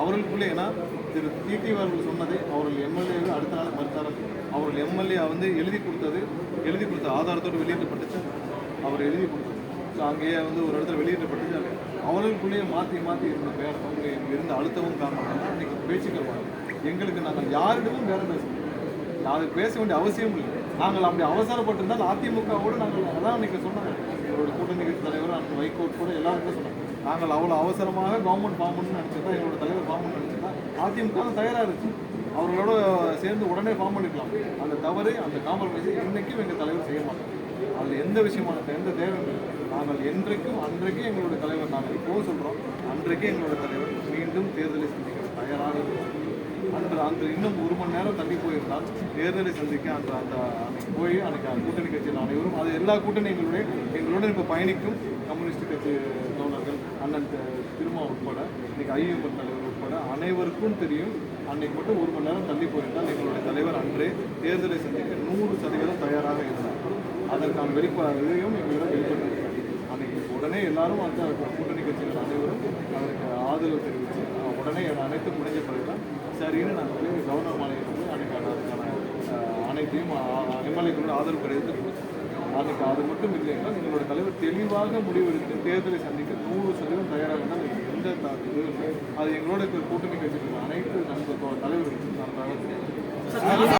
அவர்களுக்குள்ளே ஏன்னா திரு டிடி அவர்கள் சொன்னதை அவர்கள் எம்எல்ஏ அடுத்த நாள் மறுத்தார். அவர்கள் எம்எல்ஏ வந்து எழுதி கொடுத்த ஆதாரத்தோடு வெளியிடப்பட்டுச்சு. அவர் எழுதி கொடுத்தது. ஸோ அங்கேயே வந்து ஒரு இடத்துல வெளியிடப்பட்டுச்சு. அவர்களுக்குள்ளேயே மாற்றி இருந்த பேர் அவங்க இருந்த அழுத்தமும் காரணமாக இன்றைக்கி பேச்சுக்கள் வரும். எங்களுக்கு நாங்கள் யாரிடமும் வேறு பேசணும், அதுக்கு பேச வேண்டிய அவசியம் இல்லை. நாங்கள் அப்படி அவசரப்பட்டிருந்தால் அதிமுகவோடு நாங்கள் அதான் இன்றைக்கி சொன்னாங்க. எங்களோட கூட்டணி கட்சி தலைவர் அந்த வைகோட் கூட எல்லாருமே சொன்னாங்க. நாங்கள் அவ்வளோ அவசரமாக கவர்மெண்ட் ஃபார்ம் பண்ணணும்னு நினச்சிருந்தா, எங்களோட தலைவர் ஃபார்ம் பண்ணணும்னு நினச்சிருந்தா அதிமுக தயாராக இருந்துச்சு. அவர்களோட சேர்ந்து உடனே ஃபார்ம் பண்ணிக்கலாம். அந்த தவறு அந்த காம்ப்ரமைஸை இன்றைக்கும் எங்கள் தலைவர் செய்ய மாட்டோம். அதில் எந்த விஷயமான எந்த தேவை இல்லை. நாங்கள் என்றைக்கும் அன்றைக்கே எங்களுடைய தலைவர், நாங்கள் இப்போவும் சொல்கிறோம், அன்றைக்கே எங்களோட தலைவர் மீண்டும் தேர்தலை சந்திக்க தயாராக இருக்கிறோம். அன்று இன்னும் 1 மணி நேரம் தள்ளி போயிருந்தால் தேர்தலை சந்திக்க அன்னைக்கு போய் அன்றைக்கி கூட்டணி கட்சியில் அனைவரும் அது எல்லா கூட்டணி எங்களுடன் இப்போ பயணிக்கும் கம்யூனிஸ்ட் கட்சி தோழர்கள் அண்ணன் திருமா உட்பட இன்றைக்கி ஐஎம்எல் தலைவர் உட்பட அனைவருக்கும் தெரியும். அன்றைக்கு மட்டும் 1 மணி நேரம் தள்ளி போயிருந்தால் எங்களுடைய தலைவர் அன்றே தேர்தலை சந்திக்க 100% தயாராக இருந்தார். அதற்கான இதையும் எங்களிடம் வெளிப்பட்டு அன்றைக்கி உடனே எல்லாரும் அந்த கூட்டணி கட்சிகள் அனைவரும் அதற்கு ஆதரவு தெரிவித்து உடனே அனைத்து முடிஞ்ச பிறகுதான் சரின்னு நாங்கள் கவர்னர் மாநிலத்தில் அதுக்கான அனைத்தையும் எம்எல்ஏக்களோட ஆதரவு கிடையாது. அன்றைக்கி அது மட்டும் இல்லை என்றால் எங்களோட தலைவர் தெளிவாக முடிவெடுத்து தேர்தலை சந்திக்க 100% தயாராக இருந்தால் எந்த இதுவும் இல்லை. அது எங்களோட கூட்டணி கட்சிகள் அனைத்து நண்பர் தலைவர்களுக்கும் நன்றாக தெரியும்.